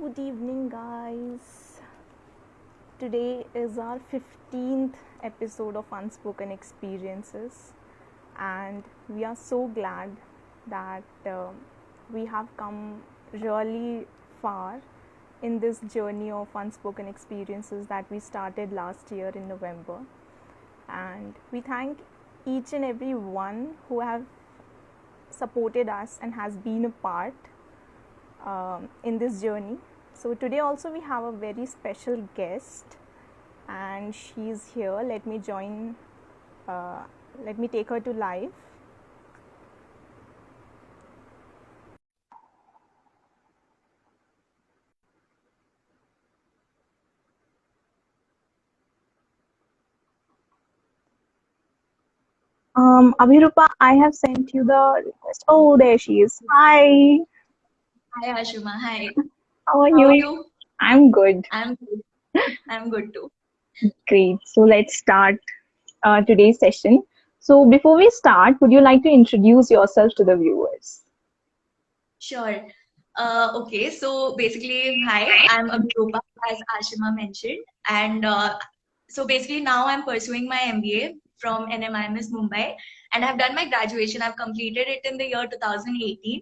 Good evening, guys. Today is our 15th episode of Unspoken Experiences, and we are so glad that we have come really far in this journey of unspoken experiences that we started last year in November. And we thank each and every one who have supported us and has been a part in this journey. So today also we have a very special guest, and she's here. Let me take her to live. Abhirupa, I have sent you the request. Oh, there she is. Hi, Hi Ashima, hi. how are How are you? you? I'm good. I'm good. I'm good too. Great. So let's start today's session. So before we start, would you like to introduce yourself to the viewers? Sure. Okay, so basically, hi, I'm Abhirupa, as Ashima mentioned. And so basically, now I'm pursuing my MBA from NMIMS Mumbai, and I've done my graduation. I've completed it in the year 2018.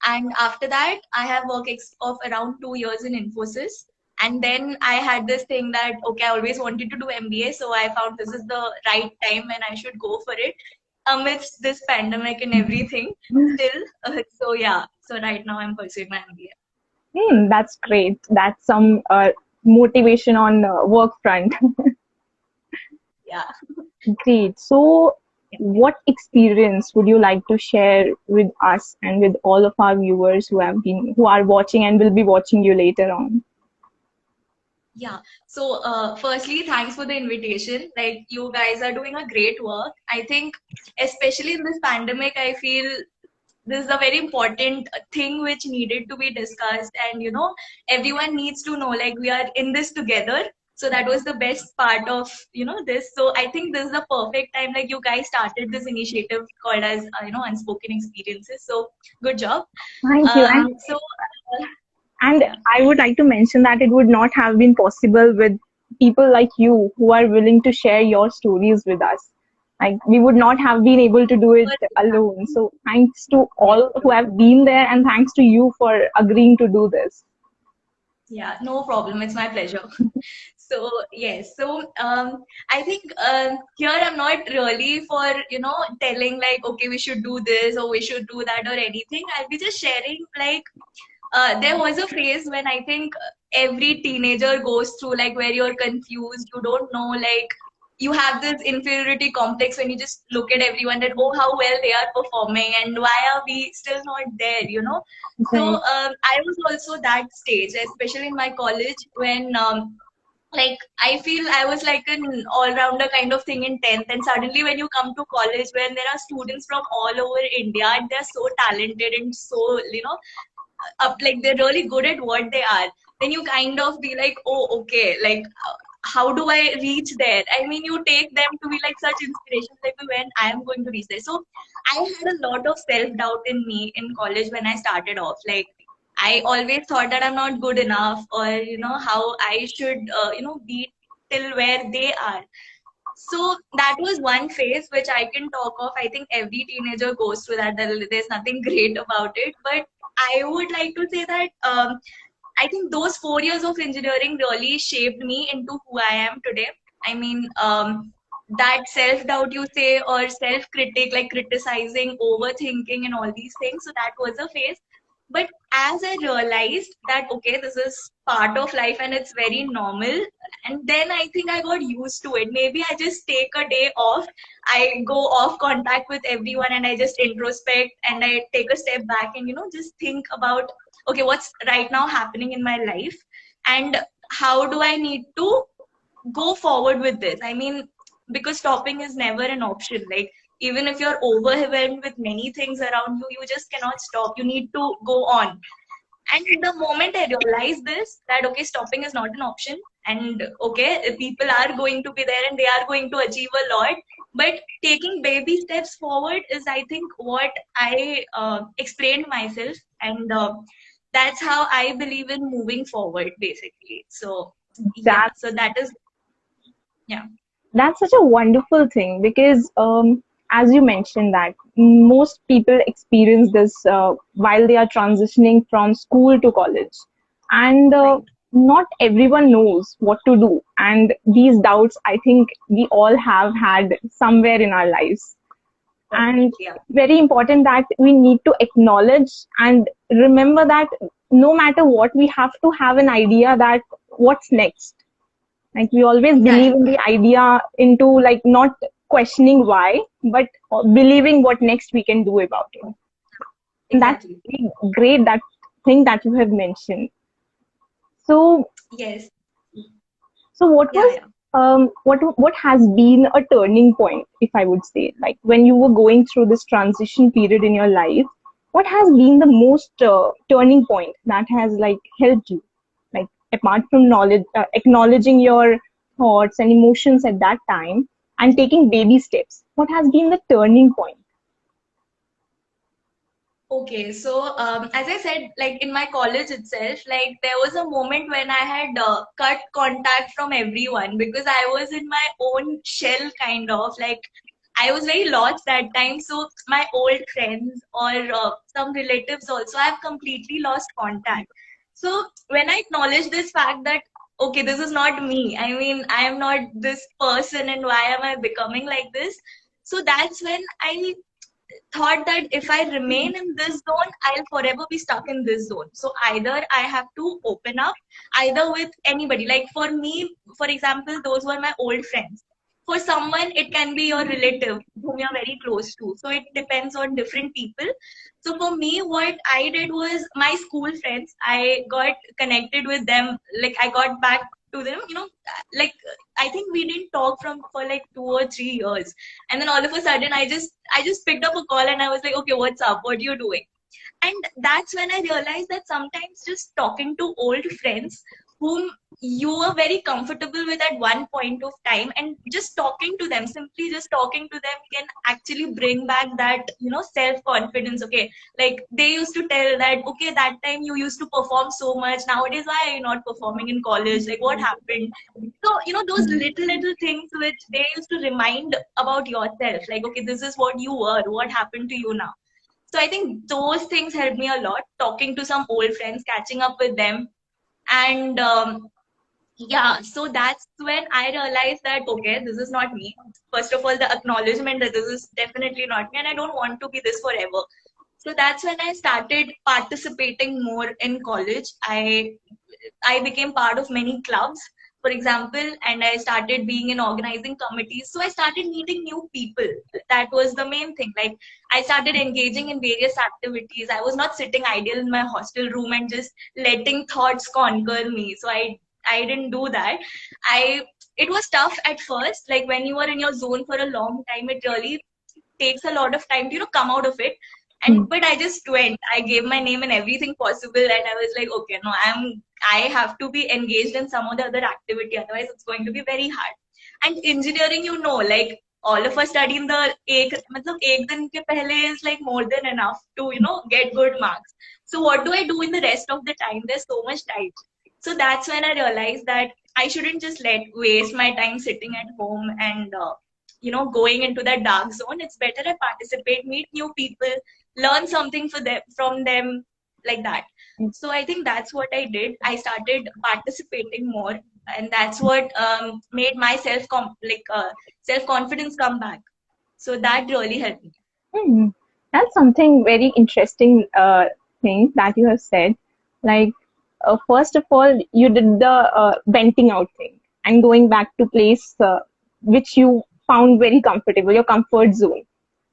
And after that, I have work of around 2 years in Infosys. And then I had this thing that, okay, I always wanted to do MBA, so I found this is the right time and I should go for it amidst this pandemic and everything still. So yeah, so right now I'm pursuing my MBA. That's great. That's some motivation on work front. Yeah. Great. So, what experience would you like to share with us and with all of our viewers who are watching and will be watching you later on? Yeah. So, firstly, thanks for the invitation. Like, you guys are doing a great work. I think, especially in this pandemic, I feel this is a very important thing which needed to be discussed. And, everyone needs to know, like, we are in this together. So that was the best part of, this. So I think this is the perfect time. Like, you guys started this initiative called as, Unspoken Experiences. So good job. Thank you. So, And yeah. I would like to mention that it would not have been possible with people like you who are willing to share your stories with us. Like, we would not have been able to do it But, alone. So thanks to yes, all who have been there, and thanks to you for agreeing to do this. yeah, no problem. It's my pleasure. So yes, so I think here I'm not really for telling like, okay, we should do this or we should do that or anything. I'll be just sharing like there was a phase when I think every teenager goes through, like, where you're confused, you don't know, like, you have this inferiority complex when you just look at everyone that, oh, how well they are performing and why are we still not there. So Right. I was also that stage, especially in my college when like I feel I was like an all-rounder kind of thing in 10th, and suddenly when you come to college when there are students from all over India and they're so talented and so up, like they're really good at what they are, then you kind of be like, oh, okay, like how do I reach there? I mean, you take them to be like such inspiration, like when I am going to reach there. So I had a lot of self-doubt in me in college when I started off. Like, I always thought that I'm not good enough, or how I should be till where they are. So that was one phase which I can talk of. I think every teenager goes through that. There's nothing great about it. But I would like to say that I think those 4 years of engineering really shaped me into who I am today. I mean, that self doubt you say, or self critic, like criticizing, overthinking, and all these things. So that was a phase. But as I realized that, okay, this is part of life and it's very normal, and then I think I got used to it. Maybe I just take a day off, I go off contact with everyone, and I just introspect and I take a step back and just think about, okay, what's right now happening in my life, and how do I need to go forward with this. I mean, because stopping is never an option. Like, even if you're overwhelmed with many things around you, you just cannot stop. You need to go on. And the moment I realized this, that okay, stopping is not an option, and okay, people are going to be there and they are going to achieve a lot, but taking baby steps forward is, I think, what I explained myself, and that's how I believe in moving forward, basically. So yeah, That's so that is, yeah. that's such a wonderful thing because as you mentioned that most people experience this while they are transitioning from school to college, and Right. not everyone knows what to do, and these doubts I think we all have had somewhere in our lives. And Definitely, yeah. it's very important that we need to acknowledge and remember that no matter what, we have to have an idea that what's next. Like we always believe Right. in the idea into like not questioning why, but believing what next we can do about it. And that's Exactly. really great, that thing that you have mentioned. So, Yes. so what Yeah, was yeah. what has been a turning point, if I would say, like when you were going through this transition period in your life, what has been the most turning point that has like helped you, like apart from knowledge, acknowledging your thoughts and emotions at that time and taking baby steps? What has been the turning point? Okay, so as I said, like in my college itself, like there was a moment when I had cut contact from everyone because I was in my own shell, kind of like I was very lost that time. So my old friends or some relatives also, I've completely lost contact. So when I acknowledge this fact that okay, this is not me. I mean, I am not this person, and why am I becoming like this? So that's when I thought that if I remain in this zone, I'll forever be stuck in this zone. So either I have to open up, either with anybody. Like for me, for example, those were my old friends. For someone, it can be your relative whom you're very close to. So it depends on different people. So for me, what I did was my school friends, I got connected with them. Like I got back to them, like I think we didn't talk from for like 2 or 3 years, and then all of a sudden I just picked up a call and I was like, okay, what's up, what are you doing? And that's when I realized that sometimes just talking to old friends whom you were very comfortable with at one point of time, and just talking to them, simply just talking to them, can actually bring back that self confidence. Okay, like they used to tell that okay, that time you used to perform so much, nowadays why are you not performing in college, like what happened? So those little things which they used to remind about yourself, like okay, this is what you were, what happened to you now. So I think those things helped me a lot, talking to some old friends, catching up with them. And yeah, so that's when I realized that okay, this is not me. First of all, the acknowledgement that this is definitely not me and I don't want to be this forever. So that's when I started participating more in college. I became part of many clubs, for example, and I started being in organizing committees. So I started meeting new people. That was the main thing. Like I started engaging in various activities. I was not sitting idle in my hostel room and just letting thoughts conquer me. So I didn't do that. I It was tough at first. Like when you are in your zone for a long time, it really takes a lot of time to come out of it. And Hmm. but I just went, I gave my name and everything possible, and I was like okay, no, I have to be engaged in some of the other activity, otherwise it's going to be very hard. And engineering, like all of us study in the ek din ke pehle is like more than enough to get good marks. So what do I do in the rest of the time? There's so much time. So that's when I realized that I shouldn't just waste my time sitting at home and going into that dark zone. It's better I participate, meet new people, learn something from them, like that. So I think that's what I did. I started participating more, and that's what made my self confidence come back. So that really helped me. Hmm. That's something very interesting thing that you have said. Like, first of all, you did the venting out thing and going back to place which you found very comfortable, your comfort zone,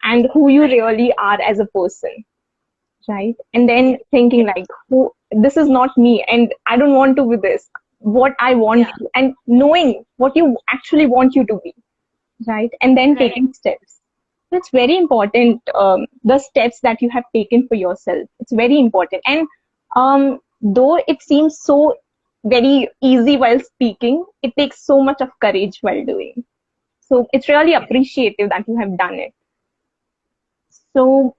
and who you Right. really are as a person, right? And Yeah. then thinking like, who this is not me, and I don't want to be this. What I want, Yeah. and knowing what you actually want you to be, right? And then Right. taking steps. It's very important. The steps that you have taken for yourself. It's very important. And though it seems so very easy while speaking, it takes so much of courage while doing. So it's really Yes. appreciative that you have done it. So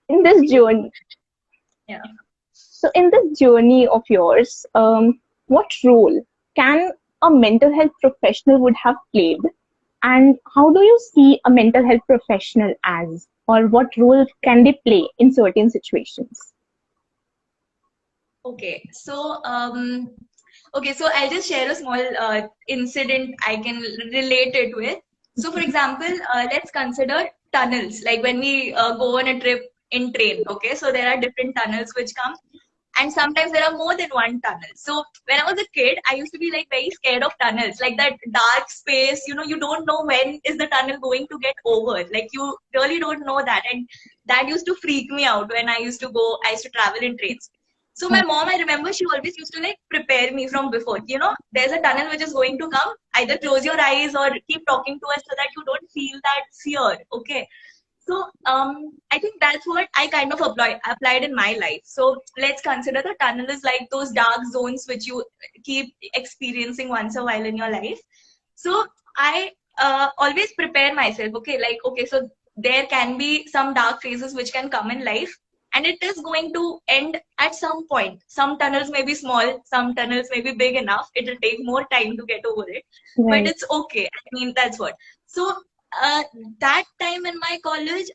in this journey, Yeah. So in this journey of yours, what role can a mental health professional would have played, and how do you see a mental health professional as, or what role can they play in certain situations? Okay, so I'll just share a small incident I can relate it with. So, for example, let's consider tunnels. Like when we go on a trip in train. Okay, so there are different tunnels which come, and sometimes there are more than one tunnel. So when I was a kid, I used to be like very scared of tunnels, like that dark space. You don't know when is the tunnel going to get over. Like you really don't know that, and that used to freak me out when I used to go. I used to travel in trains. So my mom, I remember she always used to like prepare me from before. There's a tunnel which is going to come. Either close your eyes or keep talking to us so that you don't feel that fear. Okay. So I think that's what I kind of applied in my life. So let's consider the tunnel is like those dark zones which you keep experiencing once a while in your life. So I always prepare myself. Okay, like okay, so there can be some dark phases which can come in life, and it is going to end at some point. Some tunnels may be small, some tunnels may be big enough. It will take more time to get over it, but Right. it's okay. I mean, that's what. So uh, that time in my college,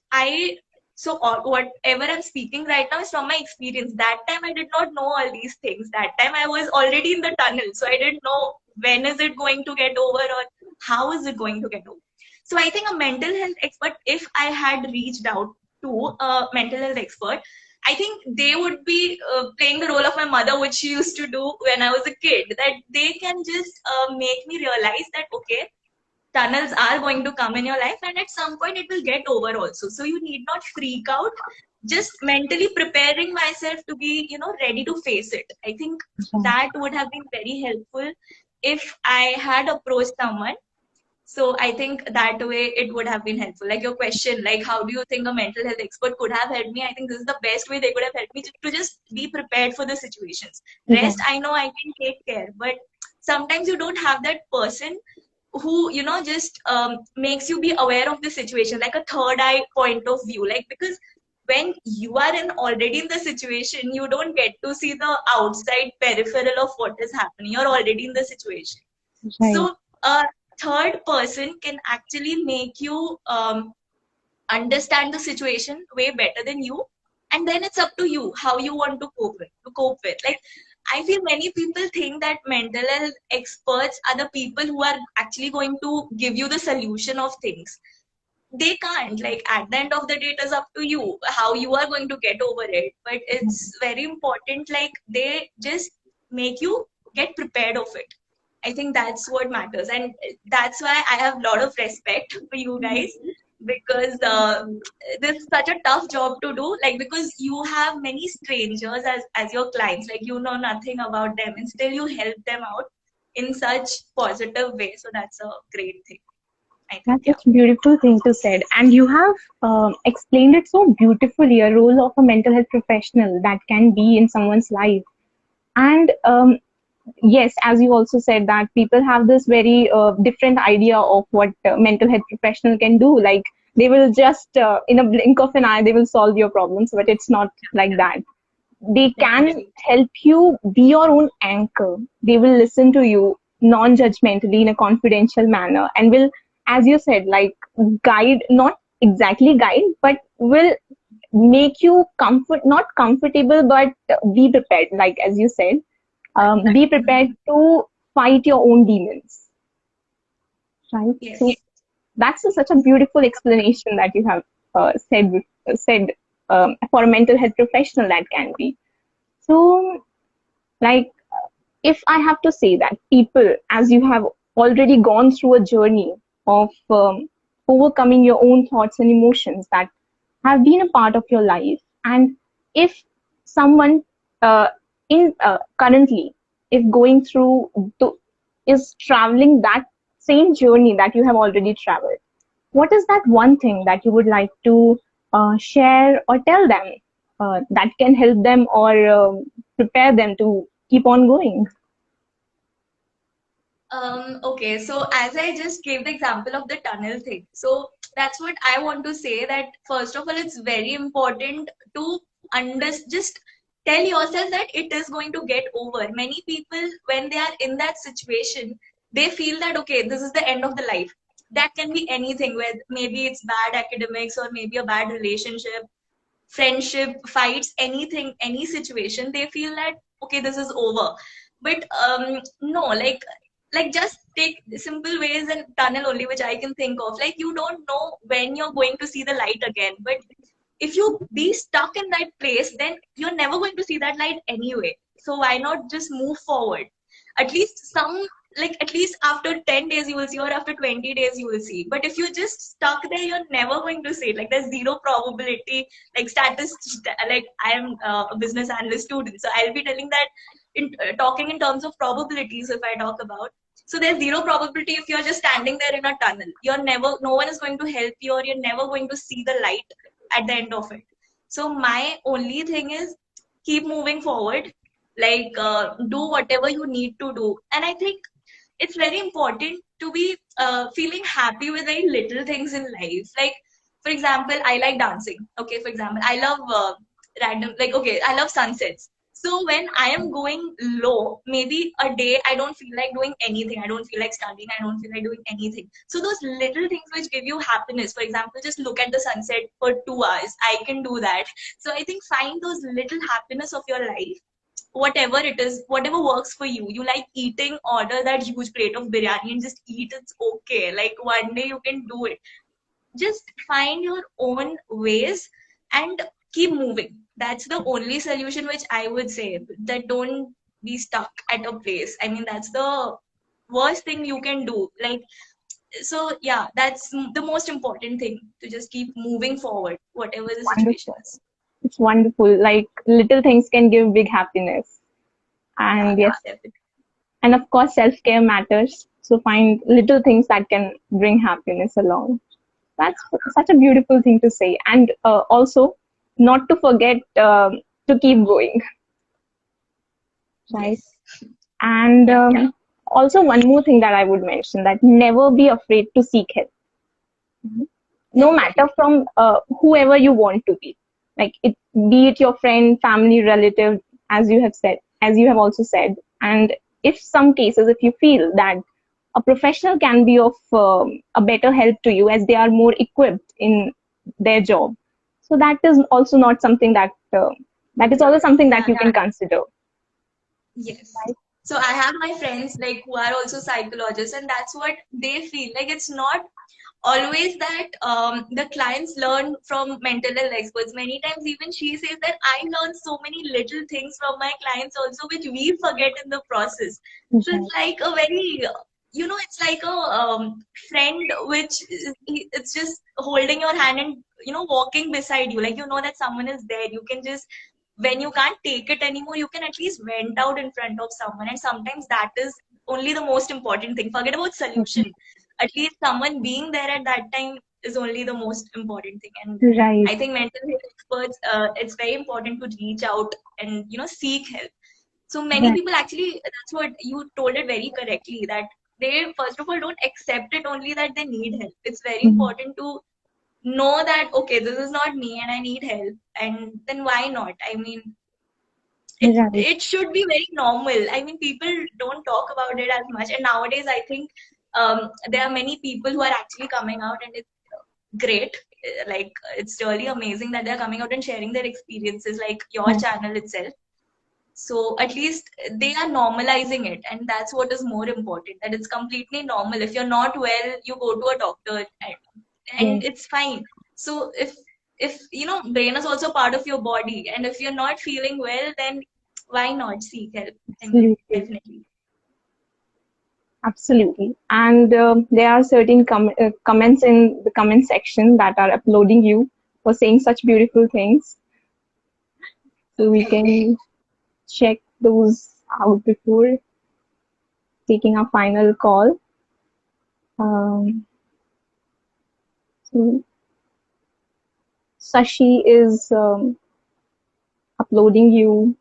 whatever I'm speaking right now is from my experience. That time I did not know all these things. That time I was already in the tunnel, so I didn't know when is it going to get over or how is it going to get over. So I think a mental health expert, if I had reached out to a mental health expert, I think they would be playing the role of my mother, which she used to do when I was a kid. That they can just make me realize that okay, tunnels are going to come in your life, and at some point it will get over also. So you need not freak out. Just mentally preparing myself to be ready to face it. I think that would have been very helpful if I had approached someone. So I think that way it would have been helpful. Like your question, like how do you think a mental health expert could have helped me? I think this is the best way they could have helped me to just be prepared for the situations. Right. Rest, I know I can take care, but sometimes you don't have that person who just makes you be aware of the situation, like a third eye point of view. Like because when you are in already in the situation, you don't get to see the outside peripheral of what is happening. You're already in the situation. Right. So a third person can actually make you understand the situation way better than you, and then it's up to you how you want to cope with. Like I feel many people think that mental health experts are the people who are actually going to give you the solution of things. They can't. Like at the end of the day, it is up to you how you are going to get over it. But it's very important, like they just make you get prepared of it. I think that's what matters, and that's why I have a lot of respect for you guys, because this is such a tough job to do. Like because you have many strangers as your clients, like you know nothing about them, and still you help them out in such positive way. So that's a great thing, I think. That's Yeah. such a beautiful thing to said, and you have explained it so beautifully. A role of a mental health professional that can be in someone's life, and yes, as you also said that people have this very different idea of what mental health professional can do. Like they will just in a blink of an eye they will solve your problems, but it's not like that. They can Definitely. help you be your own anchor. They will listen to you non-judgmentally in a confidential manner, and will, as you said, like guide, not exactly guide, but will make you not comfortable, but be prepared. Like as you said, be prepared to fight your own demons, right? So Yes. that's such a beautiful explanation that you have said for a mental health professional that can be. So, like, if I have to say that people, as you have already gone through a journey of overcoming your own thoughts and emotions that have been a part of your life, and if someone in currently, if going through is traveling that same journey that you have already traveled, what is that one thing that you would like to share or tell them that can help them or prepare them to keep on going? Okay, so as I just gave the example of the tunnel thing, so that's what I want to say, that first of all, it's very important to just tell yourself that it is going to get over. Many people, when they are in that situation, they feel that, okay, this is the end of the life. That can be anything, where maybe it's bad academics or maybe a bad relationship, friendship, fights, anything, any situation. They feel that, okay, this is over. But no, like just take simple ways and tunnel only, which I can think of. Like, you don't know when you're going to see the light again, but if you be stuck in that place, then you're never going to see that light anyway. So why not just move forward? At least some, like at least after 10 days you will see, or after 20 days you will see. But if you're just stuck there, you're never going to see it. Like, there's zero probability. Like statistics, like I am a business analyst student, so I'll be telling that talking in terms of probabilities, if I talk about. So there's zero probability if you're just standing there in a tunnel. You're never, no one is going to help you, or you're never going to see the light at the end of it. So my only thing is, keep moving forward. Like, do whatever you need to do. And I think it's very important to be feeling happy with very little things in life. Like, for example, I like dancing. Okay, for example, I love random, like, okay, I love sunsets. So when I am going low, maybe a day I don't feel like doing anything. I don't feel like studying. I don't feel like doing anything. So those little things which give you happiness, for example, just look at the sunset for 2 hours. I can do that. So I think find those little happiness of your life, whatever it is, whatever works for you. You like eating, order that huge plate of biryani and just eat. It's okay. Like, one day you can do it. Just find your own ways and keep moving. That's the only solution which I would say. That don't be stuck at a place. I mean, that's the worst thing you can do. Like, so yeah, that's the most important thing, to just keep moving forward, whatever the situation Wonderful. is. It's wonderful. Like little things can give big happiness. Yeah, And yeah, yes, definitely. and of course, self-care matters. So find little things that can bring happiness along. That's such a beautiful thing to say. And also, not to forget to keep going, right? Yes. And Yeah. also, one more thing that I would mention, that never be afraid to seek help. No matter Definitely. from whoever you want to be, like it, be it your friend, family, relative, as you have said, as you have also said. And if some cases, if you feel that a professional can be of a better help to you, as they are more equipped in their job, so that is also not something that that is also something that Yeah. you can consider, Yes. right? So I have my friends like who are also psychologists, and that's what they feel. Like, it's not always that the clients learn from mental health experts. Many times even she says that I learn so many little things from my clients also, which we forget in the process. So it's Right. like a very, it's like a friend which it's just holding your hand and walking beside you. Like, you know that someone is there. You can just, when you can't take it anymore, you can at least vent out in front of someone. And sometimes that is only the most important thing. Forget about solution. At least someone being there at that time is only the most important thing. And Right. I think mental health experts, it's very important to reach out and seek help. So many Right. people actually, that's what you told it very correctly, that they first of all don't accept it only that they need help. It's very Mhm. important to know that, okay, this is not me and I need help. And then why not? I mean, it Right. it should be very normal. I mean, people don't talk about it as much, and nowadays I think there are many people who are actually coming out, and it's great. Like, it's really amazing that they're coming out and sharing their experiences, like your Right. channel itself. So at least they are normalizing it, and that's what is more important. That it's completely normal. If you're not well, you go to a doctor, and Yes. it's fine. So if brain is also part of your body, and if you're not feeling well, then why not seek help? I mean, Absolutely. definitely. Absolutely. And there are certain comments in the comment section that are uploading you for saying such beautiful things. So we Okay. can check those out before taking our final call. Um, so Sashi is uploading you.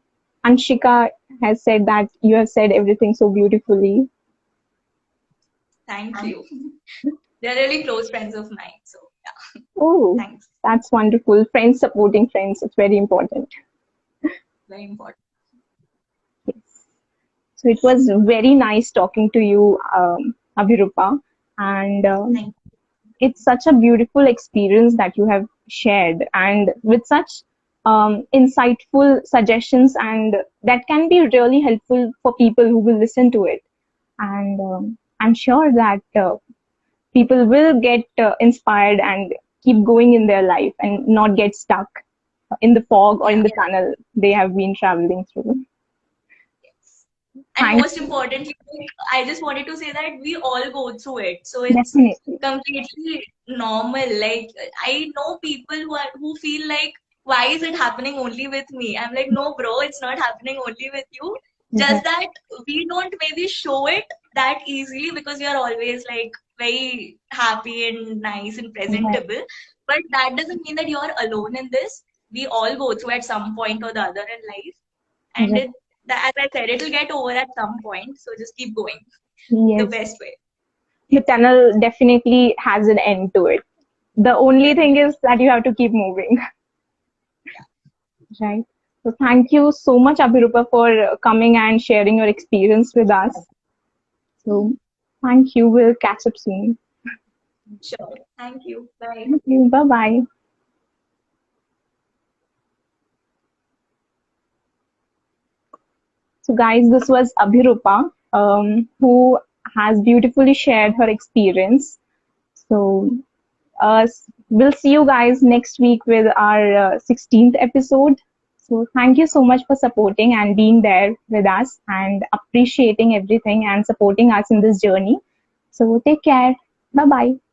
Anshika has said that you have said everything so beautifully. Thank you. They're really close friends of mine, so yeah. Oh, Thanks. that's wonderful. Friends supporting friends. It's very important. very important. So it was very nice talking to you, Abhirupa, and Thank it's such a beautiful experience that you have shared, and with such insightful suggestions, and that can be really helpful for people who will listen to it. And I'm sure that people will get inspired and keep going in their life and not get stuck in the fog or in Yeah. the tunnel they have been traveling through. And Thank most importantly, like, I just wanted to say that we all go through it. So you. it's Definitely. completely normal. Like I know people who feel like, why is it happening only with me? I'm like, no, bro, it's not happening only with you. Mhm. Just that we don't maybe show it that easily because we are always like very happy and nice and Right. presentable. But that doesn't mean that you're alone in this. We all go through at some point or the other in life. And Right. as I said, it'll get over at some point. So just keep going the Yes. best way. The tunnel definitely has an end to it. The only thing is that you have to keep moving, right? So thank you so much, Abhirupa, for coming and sharing your experience with us. So thank you. We'll catch up soon. Sure. Thank you. Bye. Thank you. Bye bye. So guys, this was Abhirupa, who has beautifully shared her experience. So we'll see you guys next week with our 16th episode. So thank you so much for supporting and being there with us and appreciating everything and supporting us in this journey. So take care. Bye bye.